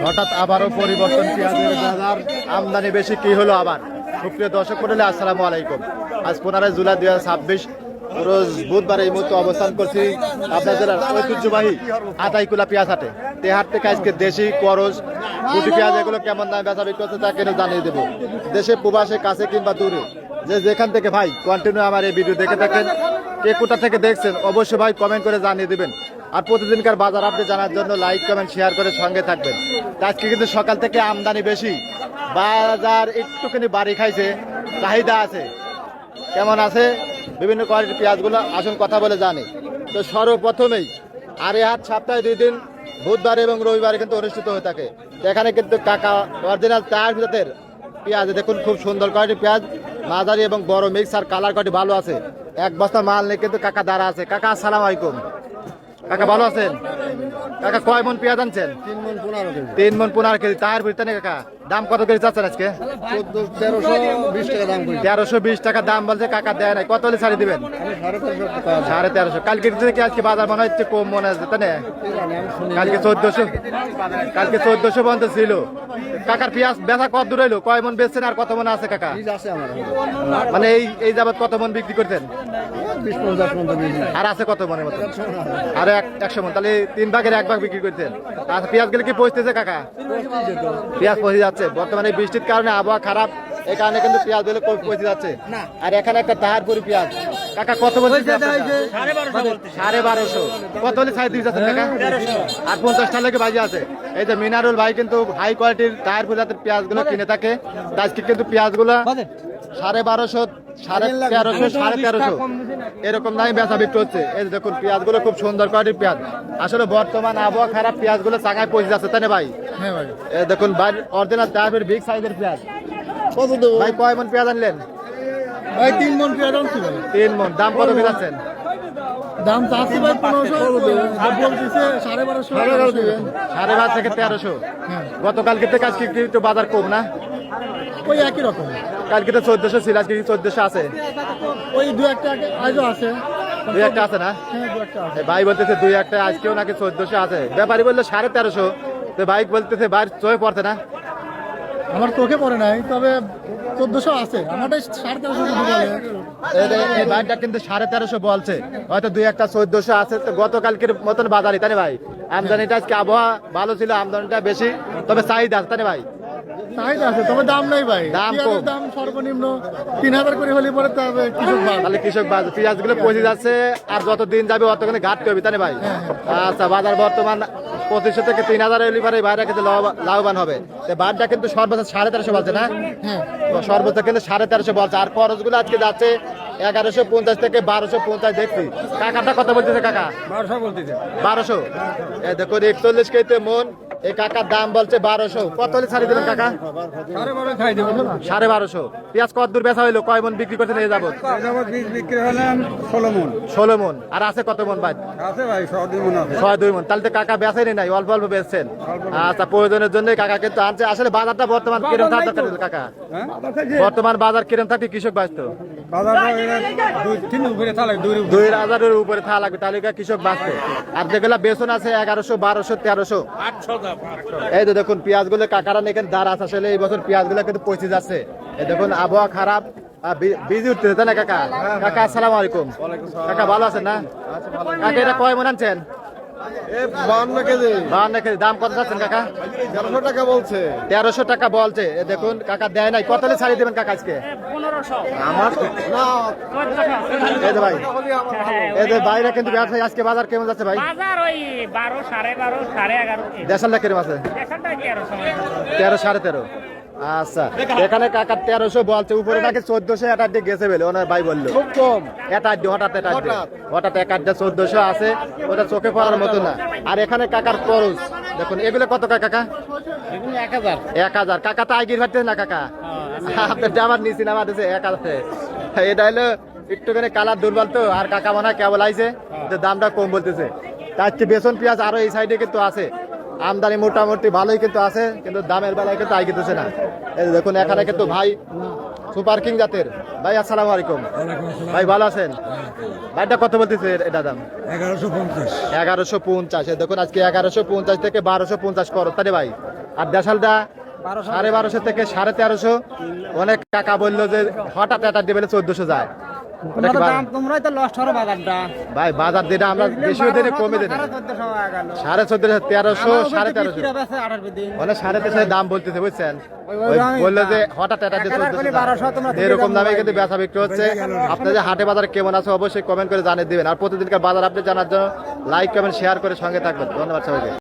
হঠাৎ আবারও পরিবর্তন, পেঁয়াজের বাজার আমদানি বেশি কি হলো আবার? সুপ্রিয় দর্শক মণ্ডলী, আসসালামু আলাইকুম। আজ 15 জুলাই 2026 রোজ বুধবার এই মুহূর্তে অবস্থান করছি আপনার জেলার ঐতিহ্যবাহী আতাইকুলা পেঁয়াজ হাটে। হাট থেকে আজকে দেশি, করজ, গুটি পেঁয়াজ এগুলো কেমন দামে বেচা বিক্রি হচ্ছে তা কেন জানিয়ে দেবো। দেশে, প্রবাসে, কাছে কিংবা দূরে যে যেখান থেকে ভাই কন্টিনিউ আমার এই ভিডিও দেখে থাকেন, কে কোথা থেকে দেখছেন অবশ্যই ভাই কমেন্ট করে জানিয়ে দেবেন। আর প্রতিদিনকার বাজার আপডেট জানার জন্য লাইক, কমেন্ট, শেয়ার করে সঙ্গে থাকবেন। আজকে কিন্তু সকাল থেকে আমদানি বেশি, বাজার একটুখানি বাড়ি খাইছে, চাহিদা আছে। কেমন আছে বিভিন্ন কোয়ালিটির পেঁয়াজগুলো, আসুন কথা বলে জানি। তো সর্বপ্রথমেই আর এই হাট সপ্তাহে 2 দিন, বুধবার এবং রবিবারে কিন্তু অনুষ্ঠিত হয়ে থাকে। এখানে কিন্তু কাকা অরিজিনাল চার জাতের পেঁয়াজ, দেখুন খুব সুন্দর কোয়ালিটির পেঁয়াজ, মাঝারি এবং বড় মিক্স, আর কালার কোয়ালিটি ভালো আছে। এক বস্তা মাল নিয়ে কিন্তু কাকা দাঁড়া আছে। কাকা আসসালামু আলাইকুম। কাকা ভালো আছেন? কাকা কয় মন পেঁয়াজ আনছেন? 3 মন 15 কেজি। তার ভিতরে কাকা দাম কত কেজি চাচ্ছেন আজকে? 1320 টাকা দাম বলছে কাকা, দেয় নাই। কত হলে ছাড়ি দিবেন? 1350। কালকে কি আজকে বাজার মনে হচ্ছে কম মনে হচ্ছে, তাই না? কালকে 1400 পর্যন্ত ছিল। কাকার পেঁয়াজ বেচা কত দূর হইলো? কয় মন বেচছেন আর কত মন আছে কাকা? মানে এই যাবত কত মন বিক্রি করতেন? আর আছে কত মনের মতো? আর 100 মন। তাহলে 3 ভাগের 1 ভাগ বিক্রি করতেন। আচ্ছা, পেঁয়াজ গুলো কি পচতেছে কাকা? পেঁয়াজ পচে যাচ্ছে বর্তমানে বৃষ্টির কারণে, আবহাওয়া খারাপ, এই কারণে কিন্তু পেঁয়াজ গুলো পচে যাচ্ছে। আর এখানে একটা তাহারপুরি পেঁয়াজ কাকা কত বলছে? 1250। কত হলে ছাড় দিয়ে যাচ্ছেন কাকা? আর 50 টাকা লেগে বাজি আছে। এই যে মিনারুল ভাই কিন্তু হাই কোয়ালিটির তাহারপুরি জাতের পেঁয়াজ গুলো কিনে থাকে। আজকে কিন্তু পেঁয়াজ গুলো 1250, 1350, 1350 এরকম দামে বেচা বিক্রি হচ্ছে। এই দেখুন পেঁয়াজ গুলো খুব সুন্দর কোয়ালিটির পেঁয়াজ। আসলে বর্তমান আবহাওয়া খারাপ, পেঁয়াজ গুলো চাঙায় পচে যাচ্ছে, তাই না ভাই? এই দেখুন ভাই অরিজিনাল তাহারপুরি বিগ সাইজের পেঁয়াজ। ভাই কয় মন পেঁয়াজ আনলেন? ভাই 3 মন পেঁয়াজ আনছি ভাই। 3 মন। দাম কত বেচাচ্ছেন? দাম চাচ্ছি ভাই 1500, বলতেছে 1250 দিবেন। 12.5 থেকে 1300। গতকালকে থেকে আজকে একটু বাজার কম না? ওই একই রকম। কালকে তো 1400 ছিল, আজকে কি 1400 আছে? ওই 2-1 আজও আছে। 2-1 আছে না? হ্যাঁ 2-1 আছে। ভাই বলতেছে 2-1 আজকেও নাকি 1400 আছে। ব্যাপারী বললো 1350। তো ভাই বলতেছে ভাই চোখে পড়ছে না? আমার চোখে পড়ে নাই, তবে 1400 আছে। আমারটা 1350 যদি বলে। এই ভাইটা কিন্তু 1350 বলছে, হয়তো 2-1 1400 আছে। তো গতকালকের মতন বাজারই, তাই না ভাই? আমদানিটা আজকে আবহাওয়া ভালো ছিল, আমদানিটা বেশি, তবে চাহিদা আছে, তাই না ভাই? চাহিদা আছে, তবে দাম নাই ভাই। দাম কম। দাম সর্বনিম্ন 3000 করে হলে পরে তবে কৃষক বাদ। তাহলে কৃষক বাজার পেঁয়াজ গুলো পচে যাচ্ছে, আর যত দিন যাবে অতখানি ঘাটতে হবে, তাই না ভাই? আচ্ছা, বাজার বর্তমান 2500 থেকে 3000 এলি পরে বাইরে কিন্তু লাভবান হবে। বারটা কিন্তু সর্বোচ্চ 1350 বলছে না? সর্বোচ্চ কিন্তু 1350 বলছে। আর খরচ গুলো আজকে যাচ্ছে 1150 থেকে 1250 দেখছি। কাকাটা কত বলতেছে কাকা? 1200 বলতেছে। 1200। এই দেখুন 41 কেজিতে মন, এই কাকার দাম বলছে 1200। কত হলে ছাড়ি দিলেন কাকা? 1250 খাই দেব। 1250। পেঁয়াজ কত দূর বেচা হইলো? কয় মন বিক্রি করছেন এই যাবত? বীজ বিক্রি হলাম 16 মন। 16 মন। আর আছে কত মন ভাই? আছে ভাই 102 মন আছে। 102 মন। তাহলে তো কাকা বেচেনি নাই, অল্প অল্প বেচছেন। আচ্ছা, প্রয়োজনের জন্য কাকা কিন্তু আনছে। আসলে বাজারটা বর্তমান কিরম থাকতে কাকা? বর্তমান বাজার কিরম থাকতে কৃষক বাঁচত? বাজার 2-3 উপরে থাকলে 2000-এর উপরে থাকা লাগবে, তাহলে কৃষক বাঁচত। আর যেগুলা বেতন আছে 1100, 1200, 1300। এই তো দেখুন পেঁয়াজ গুলো কাকারা এখানে দাঁড় আছে। আসলে এই বছর পেঁয়াজ গুলো কিন্তু পচে যাচ্ছে। এই দেখুন আবহাওয়া খারাপ, বীজ উঠতেছে, তাই না কাকা? কাকা আসসালামু আলাইকুম। কাকা ভালো আছেন না? কাকা এটা কয় মন আনছেন? 52 কেজি। 52 কেজি। দাম কত চাচ্ছেন কাকা? 1300 টাকা বলছে। 1300 টাকা বলছে। দেখুন কাকা দেয় নাই। কত হলে ছাড়িয়ে দেবেন কাকা আজকে? 1500। আমার না এই যে ভাই, এই যে বাইরে কিন্তু ব্যবসায়ী আজকে বাজার কেমন যাচ্ছে ভাই? বাজার ওই 12, 12.5, 11.5। দেশালটা কিরম আছে? দেখানটা 1300। 13, 13.5। আচ্ছা, এখানে কাকা 1300 বলছে, উপরে নাকি 1400 এটা দিয়ে গেছে বলে ওনার ভাই বললো। খুব কম। হঠাৎ 1400 আছে, ওটা চোখে পড়ার মতো না। আর এখানে কাকার খরচ দেখুন, এগুলো কত কাকা? এগুলো 1000। 1000। কাকা তো আইগির ভাবতেছে না কাকা? আপনার আমার নিচে নামা দিচ্ছে 1000। এটা হলো একটুখানি কালার দুর্বল তো, আর কাকা মনে হয় কেবল আইছে, দামটা কম বলতেছে। তার চেয়ে বেসন পেঁয়াজ আরো এই সাইডে কিন্তু আছে। আমদানি মোটামুটি ভালোই কিন্তু আছে, কিন্তু দামের বেলায় কিন্তু আই গেতেছে না। এই যে দেখুন এখানে কিন্তু ভাই সুপার কিং জাতের ভাই, আসসালামু আলাইকুম ভাই, ভালো আছেন? ভাইটা কত বলতেছে এটা দাম? 1150। দেখুন আজকে 1150 থেকে 1250 করো তাই ভাই। আর দেশালটা 1250 থেকে 1350। অনেক টাকা বললো যে হঠাৎ এটা দিবে 1400 যায়। ওটা কি ভালো? তোমরাই তো লস্ট করো বাজারটা। ভাই বাজার দিনে আমরা বেশি দিনে কমে দিনে 1450, 1300, 1350 মানে 1350 দাম বলতেছে বুঝছেন। ওই বললো যে হঠাৎ এটা দিয়ে 1400 এরকম দামে কিন্তু বেচা বিক্রি হচ্ছে। আপনাদের হাটে বাজার কেমন আছে অবশ্যই কমেন্ট করে জানিয়ে দিবেন। আর প্রতিদিনকার বাজার আপডেট জানার জন্য লাইক কমেন্ট শেয়ার করে সঙ্গে থাকবেন। ধন্যবাদ সবাইকে।